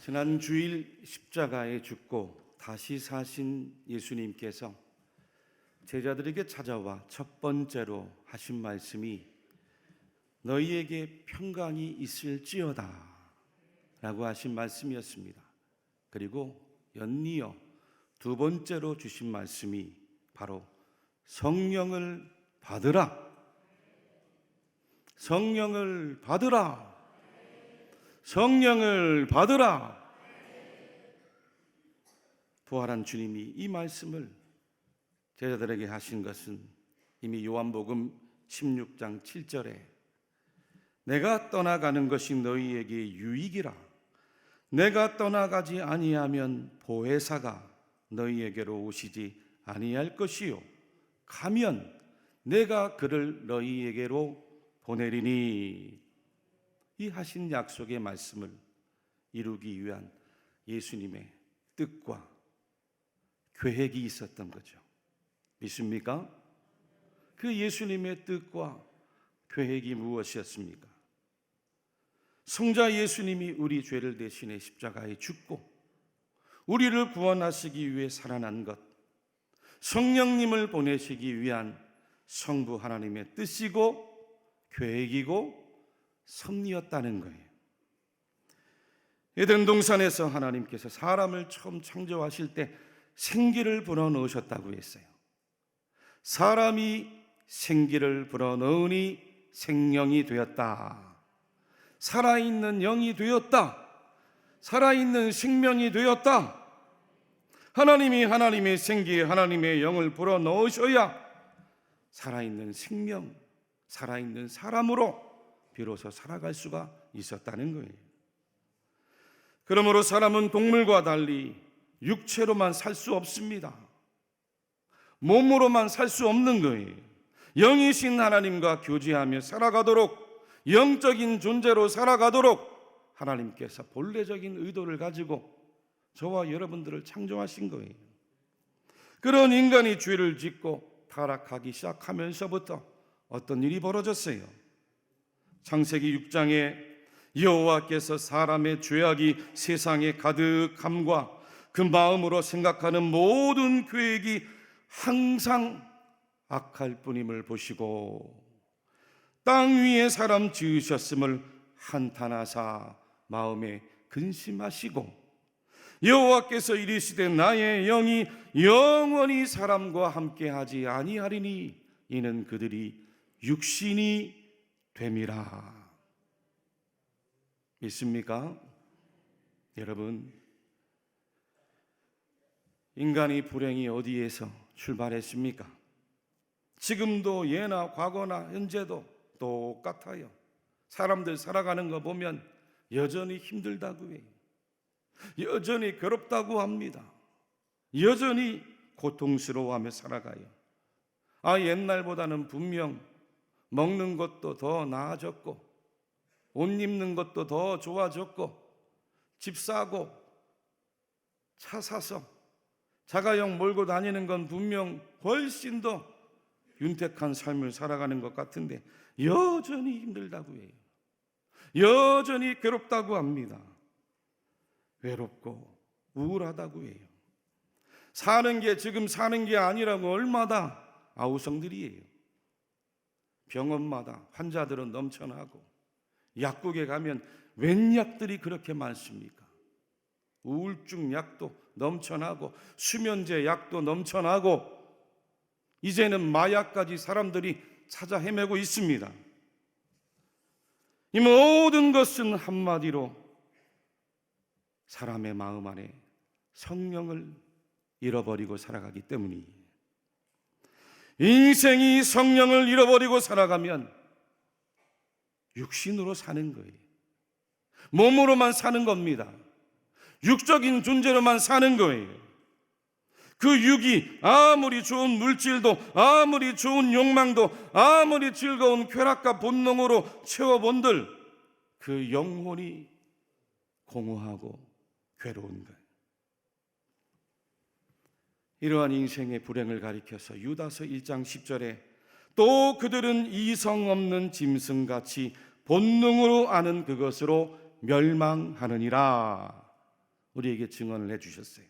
지난 주일 십자가에 죽고 다시 사신 예수님께서 제자들에게 찾아와 첫 번째로 하신 말씀이 너희에게 평강이 있을지어다 라고 하신 말씀이었습니다. 그리고 연이어 두 번째로 주신 말씀이 바로 성령을 받으라, 성령을 받으라, 성령을 받으라. 부활한 주님이 이 말씀을 제자들에게 하신 것은 이미 요한복음 16장 7절에 내가 떠나가는 것이 너희에게 유익이라, 내가 떠나가지 아니하면 보혜사가 너희에게로 오시지 아니할 것이요, 가면 내가 그를 너희에게로 보내리니, 이 하신 약속의 말씀을 이루기 위한 예수님의 뜻과 계획이 있었던 거죠. 믿습니까? 그 예수님의 뜻과 계획이 무엇이었습니까? 성자 예수님이 우리 죄를 대신해 십자가에 죽고 우리를 구원하시기 위해 살아난 것, 성령님을 보내시기 위한 성부 하나님의 뜻이고 계획이고 섭리였다는 거예요. 에덴 동산에서 하나님께서 사람을 처음 창조하실 때 생기를 불어넣으셨다고 했어요. 사람이 생기를 불어넣으니 생명이 되었다. 살아있는 영이 되었다. 살아있는 생명이 되었다. 하나님이 하나님의 생기에 하나님의 영을 불어넣으셔야 살아있는 생명, 살아있는 사람으로 비로소 살아갈 수가 있었다는 거예요. 그러므로 사람은 동물과 달리 육체로만 살 수 없습니다. 몸으로만 살 수 없는 거예요. 영이신 하나님과 교제하며 살아가도록, 영적인 존재로 살아가도록 하나님께서 본래적인 의도를 가지고 저와 여러분들을 창조하신 거예요. 그런 인간이 죄를 짓고 타락하기 시작하면서부터 어떤 일이 벌어졌어요? 창세기 6장에 여호와께서 사람의 죄악이 세상에 가득함과 그 마음으로 생각하는 모든 계획이 항상 악할 뿐임을 보시고 땅 위에 사람 지으셨음을 한탄하사 마음에 근심하시고 여호와께서 이르시되 나의 영이 영원히 사람과 함께하지 아니하리니 이는 그들이 육신이 됨이라. 믿습니까? 여러분, 인간의 불행이 어디에서 출발했습니까? 지금도 예나 과거나 현재도 똑같아요. 사람들 살아가는 거 보면 여전히 힘들다고 해요. 여전히 괴롭다고 합니다. 여전히 고통스러워하며 살아가요. 옛날보다는 분명 먹는 것도 더 나아졌고 옷 입는 것도 더 좋아졌고 집 사고 차 사서 자가용 몰고 다니는 건 분명 훨씬 더 윤택한 삶을 살아가는 것 같은데 여전히 힘들다고 해요. 여전히 괴롭다고 합니다. 외롭고 우울하다고 해요. 지금 사는 게 아니라고 얼마나 아우성들이에요. 병원마다 환자들은 넘쳐나고 약국에 가면 웬 약들이 그렇게 많습니까? 우울증 약도 넘쳐나고 수면제 약도 넘쳐나고 이제는 마약까지 사람들이 찾아 헤매고 있습니다. 이 모든 것은 한마디로 사람의 마음 안에 성령을 잃어버리고 살아가기 때문이에요. 인생이 성령을 잃어버리고 살아가면 육신으로 사는 거예요. 몸으로만 사는 겁니다. 육적인 존재로만 사는 거예요. 그 육이 아무리 좋은 물질도, 아무리 좋은 욕망도, 아무리 즐거운 쾌락과 본능으로 채워본들 그 영혼이 공허하고 괴로운 거예요. 이러한 인생의 불행을 가리켜서 유다서 1장 10절에 또 그들은 이성 없는 짐승같이 본능으로 아는 그것으로 멸망하느니라. 우리에게 증언을 해주셨어요.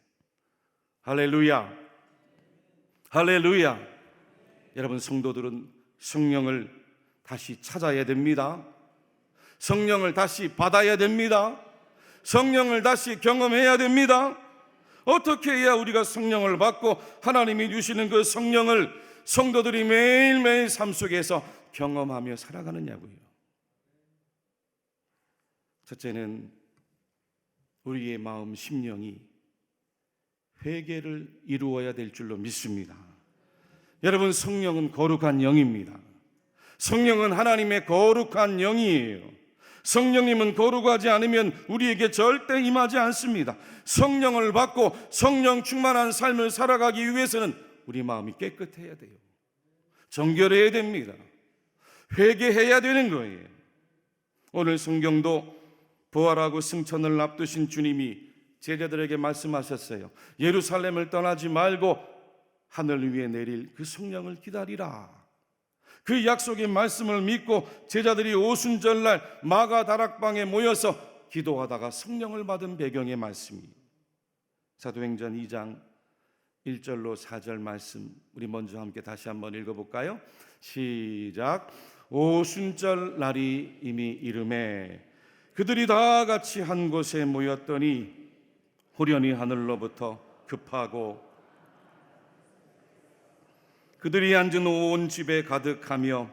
할렐루야, 할렐루야. 여러분, 성도들은 성령을 다시 찾아야 됩니다. 성령을 다시 받아야 됩니다. 성령을 다시 경험해야 됩니다. 어떻게 해야 우리가 성령을 받고 하나님이 주시는 그 성령을 성도들이 매일매일 삶 속에서 경험하며 살아가느냐고요. 첫째는 우리의 마음 심령이 회개를 이루어야 될 줄로 믿습니다. 여러분, 성령은 거룩한 영입니다. 성령은 하나님의 거룩한 영이에요. 성령님은 거룩하지 않으면 우리에게 절대 임하지 않습니다. 성령을 받고 성령 충만한 삶을 살아가기 위해서는 우리 마음이 깨끗해야 돼요. 정결해야 됩니다. 회개해야 되는 거예요. 오늘 성경도 부활하고 승천을 앞두신 주님이 제자들에게 말씀하셨어요. 예루살렘을 떠나지 말고 하늘 위에 내릴 그 성령을 기다리라. 그 약속의 말씀을 믿고 제자들이 오순절날 마가 다락방에 모여서 기도하다가 성령을 받은 배경의 말씀이 사도행전 2장 1절로 4절 말씀, 우리 먼저 함께 다시 한번 읽어볼까요? 시작. 오순절 날이 이미 이르매 그들이 다 같이 한 곳에 모였더니 호련히 하늘로부터 급하고 그들이 앉은 온 집에 가득하며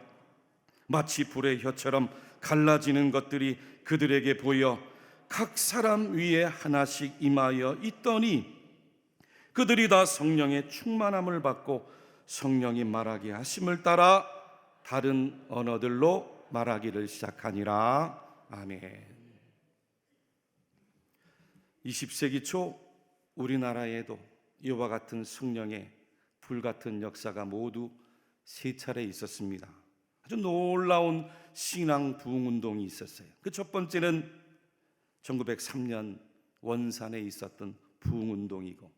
마치 불의 혀처럼 갈라지는 것들이 그들에게 보여 각 사람 위에 하나씩 임하여 있더니 그들이 다 성령의 충만함을 받고 성령이 말하게 하심을 따라 다른 언어들로 말하기를 시작하니라. 아멘. 20세기 초 우리나라에도 이와 같은 성령의 불같은 역사가 모두 세 차례 있었습니다. 아주 놀라운 신앙 부흥운동이 있었어요. 그 첫 번째는 1903년 원산에 있었던 부흥운동이고,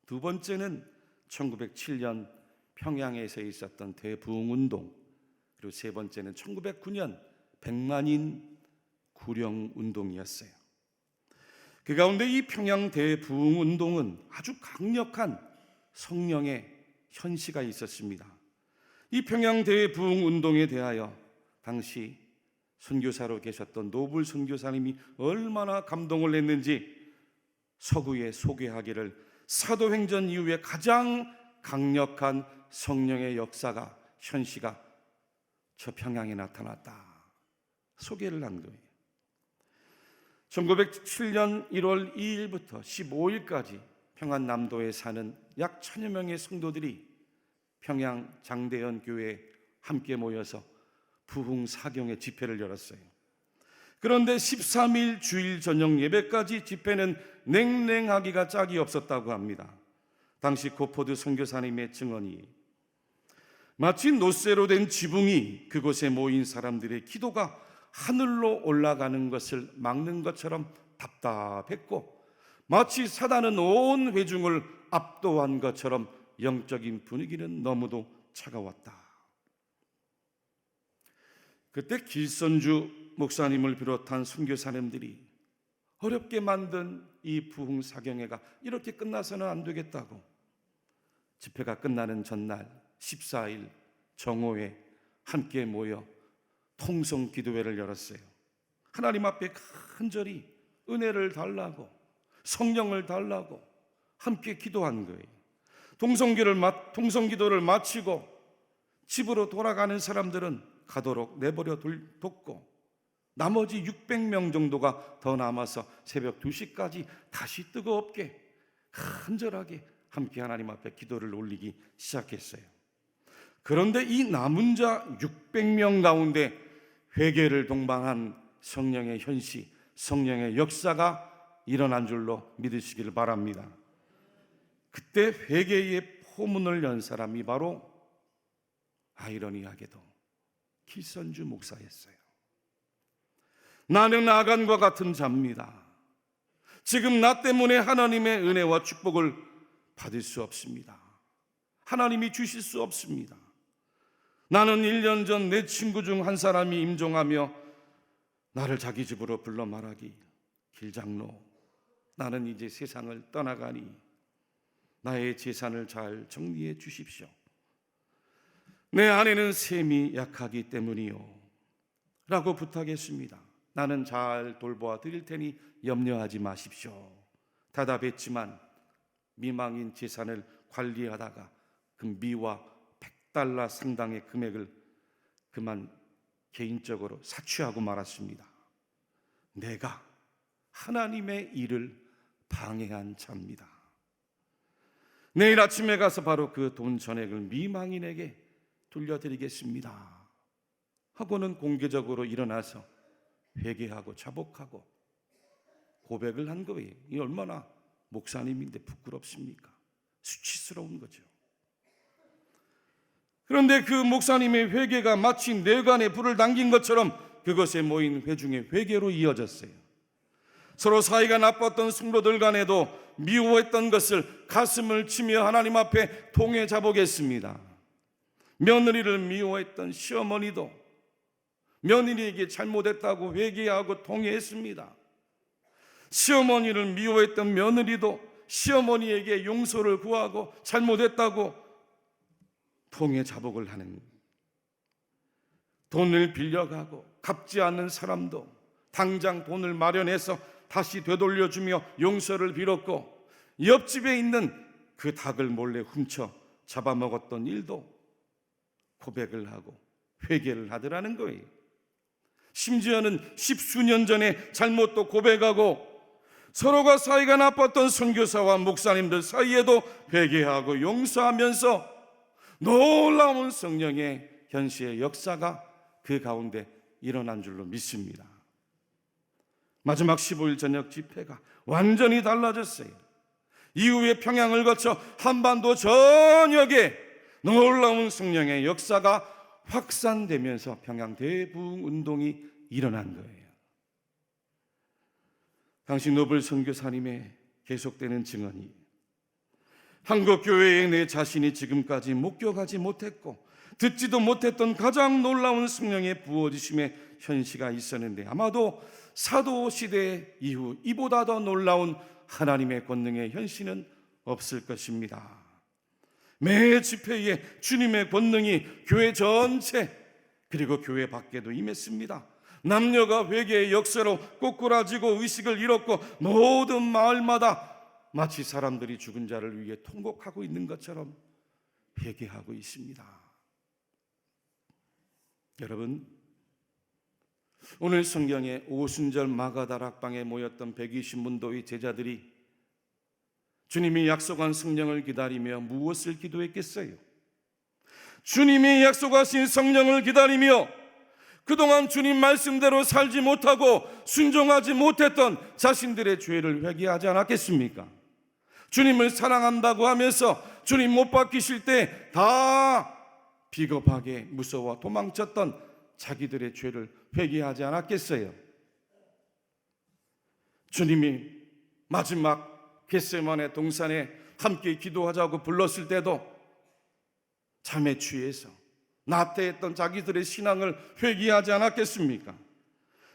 두 번째는 1907년 평양에서 있었던 대부흥운동, 그리고 세 번째는 1909년 백만인 구령운동이었어요. 그 가운데 이 평양 대부흥운동은 아주 강력한 성령의 현시가 있었습니다. 이 평양 대부흥운동에 대하여 당시 선교사로 계셨던 노블 선교사님이 얼마나 감동을 했는지 서구에 소개하기를 사도행전 이후에 가장 강력한 성령의 역사가, 현시가 저 평양에 나타났다, 소개를 한 거예요. 1907년 1월 2일부터 15일까지 평안남도에 사는 약 1000여 명의 성도들이 평양 장대현 교회에 함께 모여서 부흥 사경의 집회를 열었어요. 그런데 13일 주일 저녁 예배까지 집회는 냉랭하기가 짝이 없었다고 합니다. 당시 고포드 선교사님의 증언이 마치 노쇠로 된 지붕이 그곳에 모인 사람들의 기도가 하늘로 올라가는 것을 막는 것처럼 답답했고, 마치 사단은 온 회중을 압도한 것처럼 영적인 분위기는 너무도 차가웠다. 그때 길선주 목사님을 비롯한 선교사님들이 어렵게 만든 이 부흥 사경회가 이렇게 끝나서는 안 되겠다고 집회가 끝나는 전날 14일 정오에 함께 모여 통성 기도회를 열었어요. 하나님 앞에 간절히 은혜를 달라고, 성령을 달라고 함께 기도한 거예요. 통성기도를 마치고 집으로 돌아가는 사람들은 가도록 내버려 뒀고, 나머지 600명 정도가 더 남아서 새벽 2시까지 다시 뜨겁게 간절하게 함께 하나님 앞에 기도를 올리기 시작했어요. 그런데 이 남은 자 600명 가운데 회개를 동반한 성령의 현시, 성령의 역사가 일어난 줄로 믿으시기를 바랍니다. 그때 회개의 포문을 연 사람이 바로 아이러니하게도 길선주 목사였어요. 나는 아간과 같은 자입니다. 지금 나 때문에 하나님의 은혜와 축복을 받을 수 없습니다. 하나님이 주실 수 없습니다. 나는 1년 전 내 친구 중 한 사람이 임종하며 나를 자기 집으로 불러 말하기, 길장로, 나는 이제 세상을 떠나가니 나의 재산을 잘 정리해 주십시오. 내 아내는 셈이 약하기 때문이요 라고 부탁했습니다. 나는 잘 돌보아 드릴 테니 염려하지 마십시오 대답했지만 미망인 재산을 관리하다가 그 미와 $100 상당의 금액을 그만 개인적으로 사취하고 말았습니다. 내가 하나님의 일을 방해한 자입니다. 내일 아침에 가서 바로 그 돈 전액을 미망인에게 돌려드리겠습니다 하고는 공개적으로 일어나서 회개하고 자복하고 고백을 한 거예요. 이 얼마나 목사님인데 부끄럽습니까? 수치스러운 거죠. 그런데 그 목사님의 회개가 마치 뇌관에 불을 당긴 것처럼 그것에 모인 회중의 회개로 이어졌어요. 서로 사이가 나빴던 성도들 간에도 미워했던 것을 가슴을 치며 하나님 앞에 통해 자복했습니다. 며느리를 미워했던 시어머니도 며느리에게 잘못했다고 회개하고 통회했습니다. 시어머니를 미워했던 며느리도 시어머니에게 용서를 구하고 잘못했다고 통해 자복을 하는, 돈을 빌려가고 갚지 않는 사람도 당장 돈을 마련해서 다시 되돌려주며 용서를 빌었고, 옆집에 있는 그 닭을 몰래 훔쳐 잡아먹었던 일도 고백을 하고 회개를 하더라는 거예요. 심지어는 10수년 전에 잘못도 고백하고 서로가 사이가 나빴던 선교사와 목사님들 사이에도 회개하고 용서하면서 놀라운 성령의 현시의 역사가 그 가운데 일어난 줄로 믿습니다. 마지막 15일 저녁 집회가 완전히 달라졌어요. 이후에 평양을 거쳐 한반도 전역에 놀라운 성령의 역사가 확산되면서 평양 대부흥 운동이 일어난 거예요. 당시 노블 선교사님의 계속되는 증언이, 한국 교회에 내 자신이 지금까지 목격하지 못했고 듣지도 못했던 가장 놀라운 성령의 부어지심의 현시가 있었는데, 아마도 사도 시대 이후 이보다 더 놀라운 하나님의 권능의 현시는 없을 것입니다. 매 집회에 주님의 권능이 교회 전체 그리고 교회 밖에도 임했습니다. 남녀가 회개의 역사로 꼬꾸라지고 의식을 잃었고 모든 마을마다 마치 사람들이 죽은 자를 위해 통곡하고 있는 것처럼 회개하고 있습니다. 여러분, 오늘 성경에 오순절 마가다락방에 모였던 120문도의 제자들이 주님이 약속한 성령을 기다리며 무엇을 기도했겠어요? 주님이 약속하신 성령을 기다리며 그동안 주님 말씀대로 살지 못하고 순종하지 못했던 자신들의 죄를 회개하지 않았겠습니까? 주님을 사랑한다고 하면서 주님 못 박히실 때 다 비겁하게 무서워 도망쳤던 자기들의 죄를 회개하지 않았겠어요? 주님이 마지막 겟세마네 동산에 함께 기도하자고 불렀을 때도 잠에 취해서 나태했던 자기들의 신앙을 회개하지 않았겠습니까?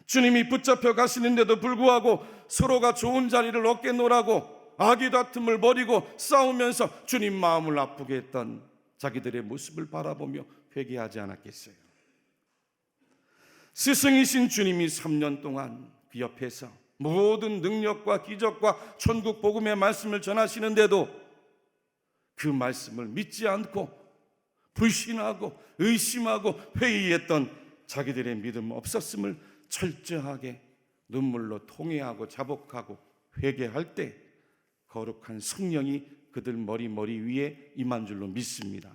주님이 붙잡혀 가시는데도 불구하고 서로가 좋은 자리를 얻겠노라고 악의 다툼을 벌이고 싸우면서 주님 마음을 아프게 했던 자기들의 모습을 바라보며 회개하지 않았겠어요? 스승이신 주님이 3년 동안 그 옆에서 모든 능력과 기적과 천국 복음의 말씀을 전하시는데도 그 말씀을 믿지 않고 불신하고 의심하고 회의했던 자기들의 믿음 없었음을 철저하게 눈물로 통회하고 자복하고 회개할 때 거룩한 성령이 그들 머리 위에 임한 줄로 믿습니다.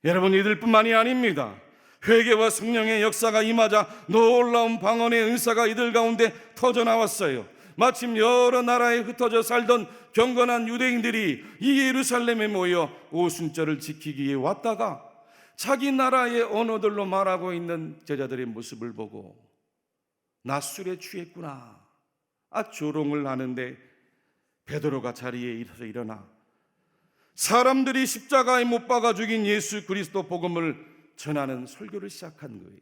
여러분, 이들뿐만이 아닙니다. 회개와 성령의 역사가 임하자 놀라운 방언의 은사가 이들 가운데 터져나왔어요. 마침 여러 나라에 흩어져 살던 경건한 유대인들이 이 예루살렘에 모여 오순절을 지키기 위해 왔다가 자기 나라의 언어들로 말하고 있는 제자들의 모습을 보고 나 술에 취했구나, 조롱을 하는데 베드로가 자리에 일어나 사람들이 십자가에 못 박아 죽인 예수 그리스도 복음을 전하는 설교를 시작한 거예요.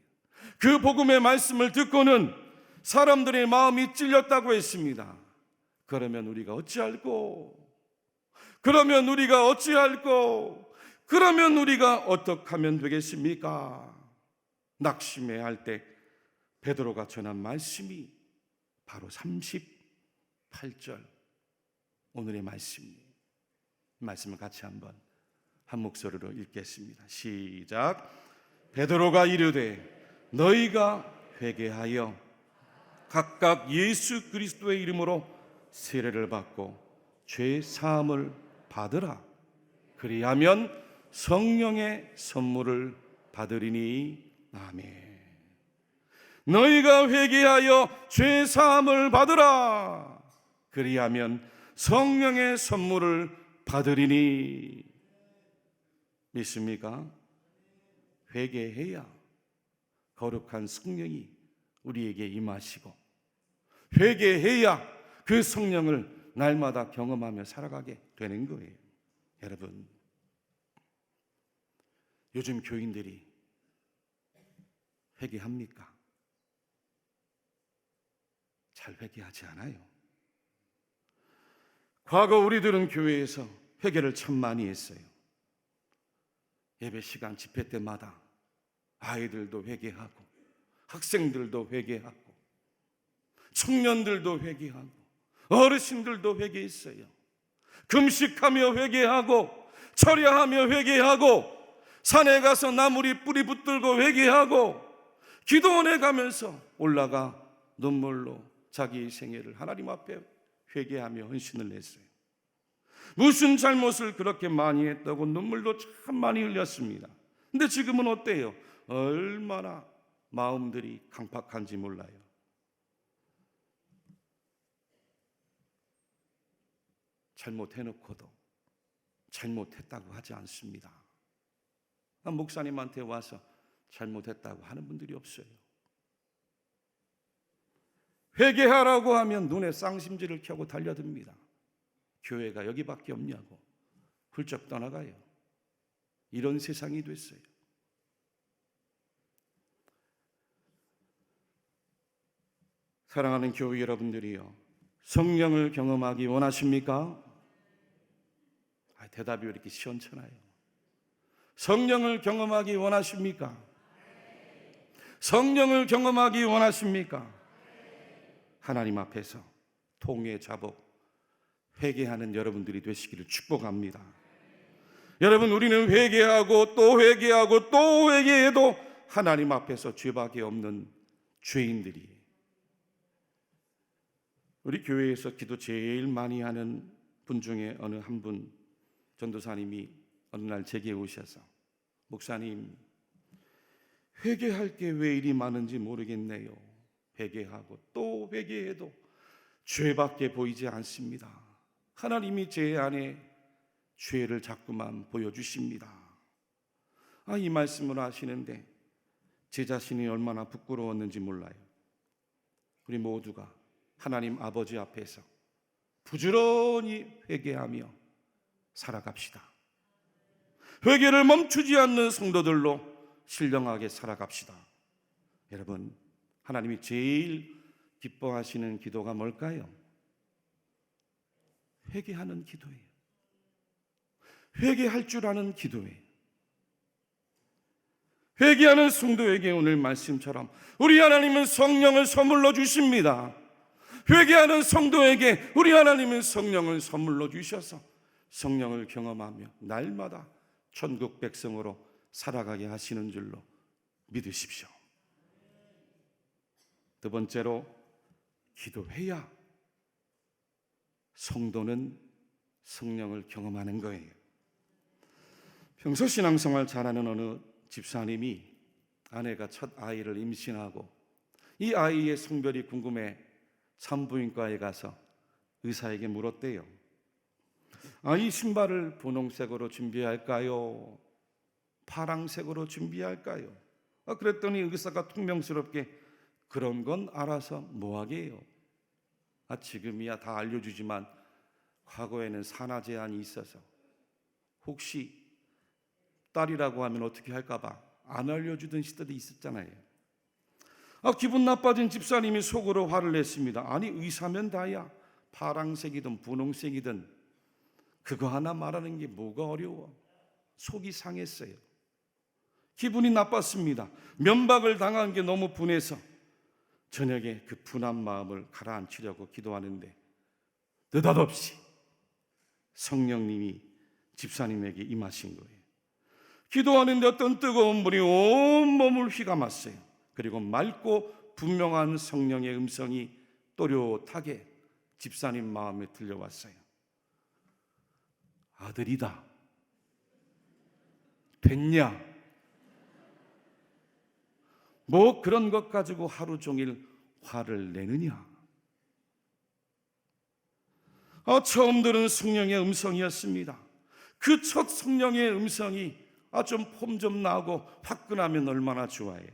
그 복음의 말씀을 듣고는 사람들의 마음이 찔렸다고 했습니다. 그러면 우리가 어찌할꼬? 그러면 우리가 어찌할꼬? 그러면 우리가 어떻게 하면 되겠습니까? 낙심해할 때 베드로가 전한 말씀이 바로 38절 오늘의 말씀입니다. 말씀을 같이 한번 한 목소리로 읽겠습니다. 시작. 베드로가 이르되 너희가 회개하여 각각 예수 그리스도의 이름으로 세례를 받고 죄 사함을 받으라. 그리하면 성령의 선물을 받으리니. 아멘. 너희가 회개하여 죄 사함을 받으라. 그리하면 성령의 선물을 받으리니. 믿습니까? 회개해야 거룩한 성령이 우리에게 임하시고, 회개해야 그 성령을 날마다 경험하며 살아가게 되는 거예요. 여러분, 요즘 교인들이 회개합니까? 잘 회개하지 않아요. 과거 우리들은 교회에서 회개를 참 많이 했어요. 예배 시간 집회 때마다 아이들도 회개하고, 학생들도 회개하고, 청년들도 회개하고, 어르신들도 회개했어요. 금식하며 회개하고, 철야하며 회개하고, 산에 가서 나무리 뿌리 붙들고 회개하고, 기도원에 가면서 올라가 눈물로 자기 생애를 하나님 앞에 회개하며 헌신을 했어요. 무슨 잘못을 그렇게 많이 했다고 눈물도 참 많이 흘렸습니다. 근데 지금은 어때요? 얼마나 마음들이 강팍한지 몰라요. 잘못해놓고도 잘못했다고 하지 않습니다. 목사님한테 와서 잘못했다고 하는 분들이 없어요. 회개하라고 하면 눈에 쌍심지를 켜고 달려듭니다. 교회가 여기밖에 없냐고 훌쩍 떠나가요. 이런 세상이 됐어요. 사랑하는 교회 여러분들이요, 성령을 경험하기 원하십니까? 대답이 왜 이렇게 시원찮아요? 성령을 경험하기 원하십니까? 성령을 경험하기 원하십니까? 하나님 앞에서 통회 자복 회개하는 여러분들이 되시기를 축복합니다. 여러분, 우리는 회개하고 또 회개하고 또 회개해도 하나님 앞에서 죄밖에 없는 죄인들이. 우리 교회에서 기도 제일 많이 하는 분 중에 어느 한 분 전도사님이 어느 날 제게 오셔서, 목사님, 회개할 게 왜 이리 많은지 모르겠네요. 회개하고 또 회개해도 죄밖에 보이지 않습니다. 하나님이 제 안에 죄를 자꾸만 보여주십니다. 이 말씀을 하시는데 제 자신이 얼마나 부끄러웠는지 몰라요. 우리 모두가 하나님 아버지 앞에서 부지런히 회개하며 살아갑시다. 회개를 멈추지 않는 성도들로 신령하게 살아갑시다. 여러분, 하나님이 제일 기뻐하시는 기도가 뭘까요? 회개하는 기도예요. 회개할 줄 아는 기도예요. 회개하는 성도에게 오늘 말씀처럼 우리 하나님은 성령을 선물로 주십니다. 회개하는 성도에게 우리 하나님은 성령을 선물로 주셔서 성령을 경험하며 날마다 천국 백성으로 살아가게 하시는 줄로 믿으십시오. 두 번째로, 기도해야 성도는 성령을 경험하는 거예요. 평소 신앙생활 잘하는 어느 집사님이 아내가 첫 아이를 임신하고 이 아이의 성별이 궁금해 산부인과에 가서 의사에게 물었대요. 이 신발을 분홍색으로 준비할까요? 파랑색으로 준비할까요? 그랬더니 의사가 퉁명스럽게 그런 건 알아서 뭐하게요? 지금이야 다 알려주지만 과거에는 산하 제한이 있어서 혹시 딸이라고 하면 어떻게 할까봐 안 알려주던 시절이 있었잖아요. 기분 나빠진 집사님이 속으로 화를 냈습니다. 아니, 의사면 다야 파랑색이든 분홍색이든 그거 하나 말하는 게 뭐가 어려워. 속이 상했어요. 기분이 나빴습니다. 면박을 당한 게 너무 분해서 저녁에 그 분한 마음을 가라앉히려고 기도하는데 느닷없이 성령님이 집사님에게 임하신 거예요. 기도하는데 어떤 뜨거운 물이 온몸을 휘감았어요. 그리고 맑고 분명한 성령의 음성이 또렷하게 집사님 마음에 들려왔어요. 아들이다. 됐냐? 뭐 그런 것 가지고 하루 종일 화를 내느냐? 처음 들은 성령의 음성이었습니다. 그 첫 성령의 음성이 좀 폼 좀 나고 화끈하면 얼마나 좋아해요.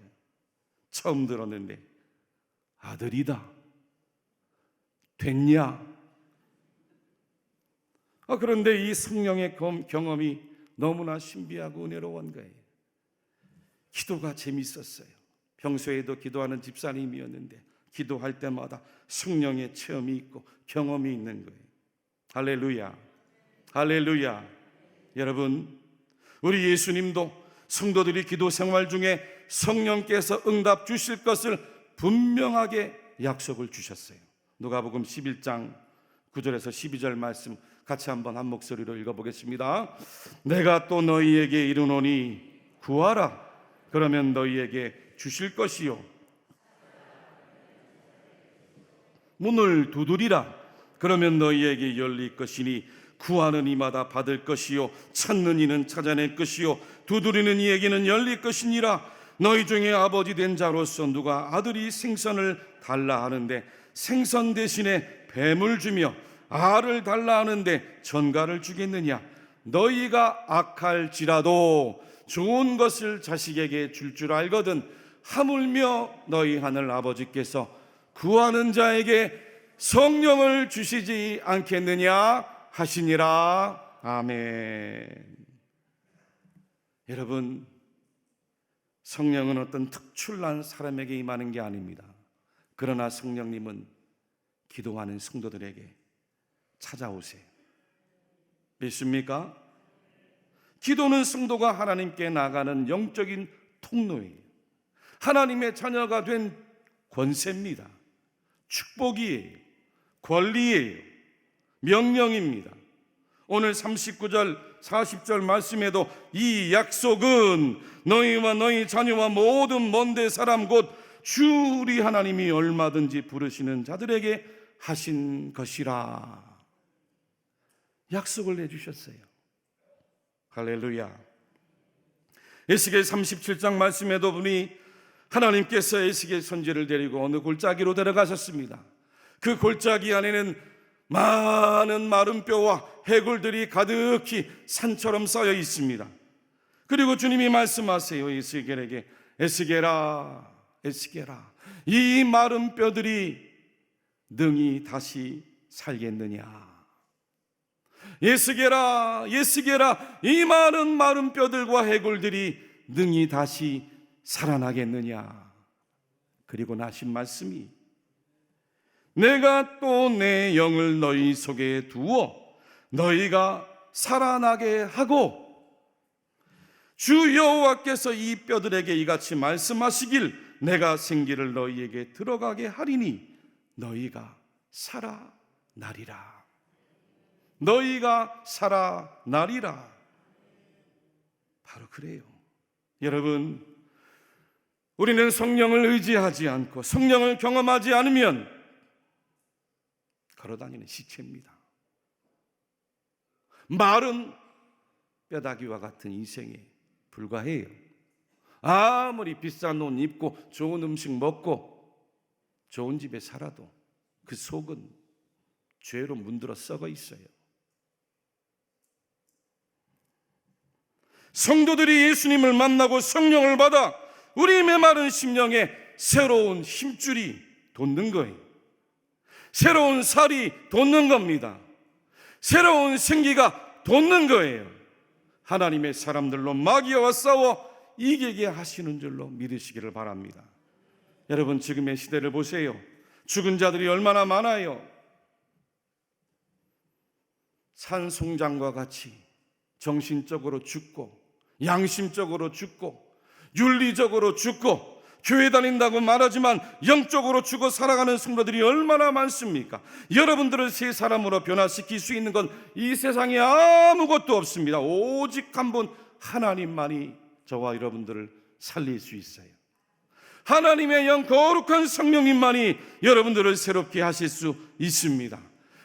처음 들었는데 아들이다. 됐냐? 그런데 이 성령의 경험이 너무나 신비하고 은혜로운 거예요. 기도가 재밌었어요. 평소에도 기도하는 집사님이었는데 기도할 때마다 성령의 체험이 있고 경험이 있는 거예요. 할렐루야, 할렐루야. 여러분, 우리 예수님도 성도들이 기도 생활 중에 성령께서 응답 주실 것을 분명하게 약속을 주셨어요. 누가복음 11장 9절에서 12절 말씀 같이 한번 한 목소리로 읽어보겠습니다. 내가 또 너희에게 이르노니 구하라. 그러면 너희에게 주실 것이요, 문을 두드리라. 그러면 너희에게 열릴 것이니 구하는 이마다 받을 것이요, 찾는 이는 찾아낼 것이요, 두드리는 이에게는 열릴 것이니라. 너희 중에 아버지 된 자로서 누가 아들이 생선을 달라 하는데 생선 대신에 뱀을 주며 알을 달라 하는데 전갈을 주겠느냐? 너희가 악할지라도 좋은 것을 자식에게 줄 알거든 하물며 너희 하늘 아버지께서 구하는 자에게 성령을 주시지 않겠느냐 하시니라. 아멘. 여러분, 성령은 어떤 특출난 사람에게 임하는 게 아닙니다. 그러나 성령님은 기도하는 성도들에게 찾아오세요. 믿습니까? 기도는 성도가 하나님께 나가는 영적인 통로예요. 하나님의 자녀가 된 권세입니다. 축복이에요. 권리예요. 명령입니다. 오늘 39절 40절 말씀에도 이 약속은 너희와 너희 자녀와 모든 먼데 사람 곧 주 우리 하나님이 얼마든지 부르시는 자들에게 하신 것이라. 약속을 해주셨어요. 할렐루야. 에스겔 37장 말씀에도 보니 하나님께서 에스겔 선지를 데리고 어느 골짜기로 데려가셨습니다. 그 골짜기 안에는 많은 마른 뼈와 해골들이 가득히 산처럼 쌓여 있습니다. 그리고 주님이 말씀하세요. 에스겔에게 에스겔아, 에스겔아, 이 마른 뼈들이 능히 다시 살겠느냐? 에스겔아, 에스겔아, 이 많은 마른 뼈들과 해골들이 능히 다시 살아나겠느냐? 그리고 나신 말씀이 내가 또 내 영을 너희 속에 두어 너희가 살아나게 하고 주 여호와께서 이 뼈들에게 이같이 말씀하시길 내가 생기를 너희에게 들어가게 하리니 너희가 살아나리라. 너희가 살아나리라. 바로 그래요. 여러분, 우리는 성령을 의지하지 않고 성령을 경험하지 않으면 걸어다니는 시체입니다. 마른 뼈다귀와 같은 인생에 불과해요. 아무리 비싼 옷 입고 좋은 음식 먹고 좋은 집에 살아도 그 속은 죄로 문들어 썩어 있어요. 성도들이 예수님을 만나고 성령을 받아 우리 메마른 심령에 새로운 힘줄이 돋는 거예요. 새로운 살이 돋는 겁니다. 새로운 생기가 돋는 거예요. 하나님의 사람들로 마귀와 싸워 이기게 하시는 줄로 믿으시기를 바랍니다. 여러분, 지금의 시대를 보세요. 죽은 자들이 얼마나 많아요. 산송장과 같이 정신적으로 죽고 양심적으로 죽고 윤리적으로 죽고 교회 다닌다고 말하지만 영적으로 죽어 살아가는 성도들이 얼마나 많습니까? 여러분들을 새 사람으로 변화시킬 수 있는 건 이 세상에 아무것도 없습니다. 오직 한 분 하나님만이 저와 여러분들을 살릴 수 있어요. 하나님의 영 거룩한 성령님만이 여러분들을 새롭게 하실 수 있습니다.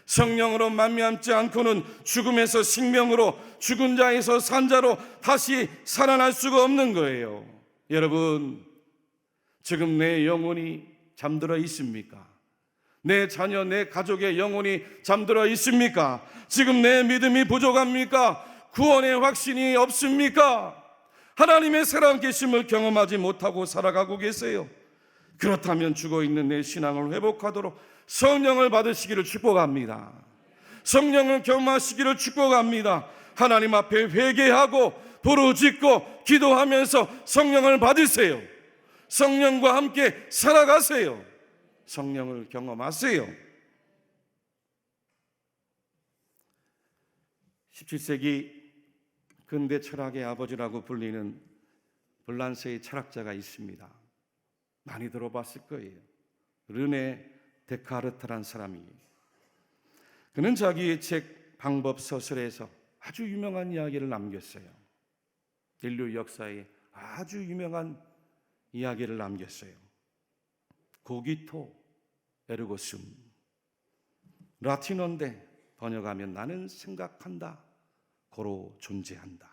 성령으로 만미암지 않고는 죽음에서 생명으로, 죽은 자에서 산 자로 다시 살아날 수가 없는 거예요. 여러분, 지금 내 영혼이 잠들어 있습니까? 내 자녀, 내 가족의 영혼이 잠들어 있습니까? 지금 내 믿음이 부족합니까? 구원의 확신이 없습니까? 하나님의 살아계심을 경험하지 못하고 살아가고 계세요. 그렇다면 죽어있는 내 신앙을 회복하도록 성령을 받으시기를 축복합니다. 성령을 경험하시기를 축복합니다. 하나님 앞에 회개하고 부르짖고 기도하면서 성령을 받으세요. 성령과 함께 살아가세요. 성령을 경험하세요. 17세기 근대 철학의 아버지라고 불리는 불란스의 철학자가 있습니다. 많이 들어봤을 거예요. 르네 데카르트란 사람이에요. 그는 자기의 책 방법 서술에서 아주 유명한 이야기를 남겼어요. 인류 역사에 아주 유명한 이야기를 남겼어요. 코기토 에르고 숨, 라틴어인데 번역하면 나는 생각한다, 고로 존재한다.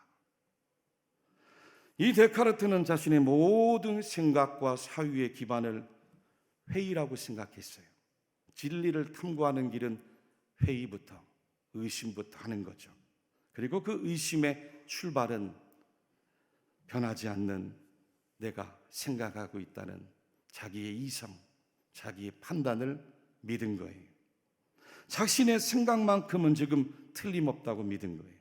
이 데카르트는 자신의 모든 생각과 사유의 기반을 회의라고 생각했어요. 진리를 탐구하는 길은 회의부터, 의심부터 하는 거죠. 그리고 그 의심의 출발은 변하지 않는 내가 생각하고 있다는 자기의 이성, 자기의 판단을 믿은 거예요. 자신의 생각만큼은 지금 틀림없다고 믿은 거예요.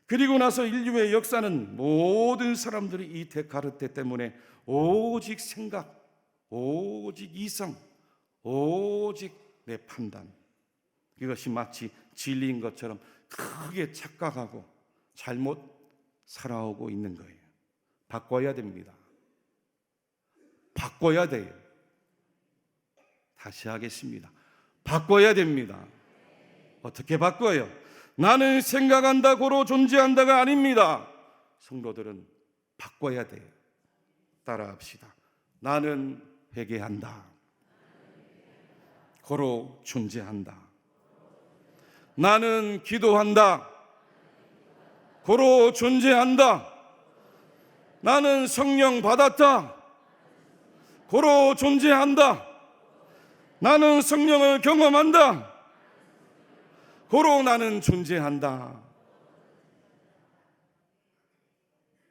그리고 나서 인류의 역사는 모든 사람들이 이 데카르트 때문에 오직 생각, 오직 이성, 오직 내 판단, 이것이 마치 진리인 것처럼 크게 착각하고 잘못 살아오고 있는 거예요. 바꿔야 됩니다. 바꿔야 돼요. 다시 하겠습니다. 바꿔야 됩니다. 어떻게 바꿔요? 나는 생각한다, 고로 존재한다가 아닙니다. 성도들은 바꿔야 돼요. 따라합시다. 나는 회개한다, 고로 존재한다. 나는 기도한다, 고로 존재한다. 나는 성령 받았다, 고로 존재한다. 나는 성령을 경험한다, 고로 나는 존재한다.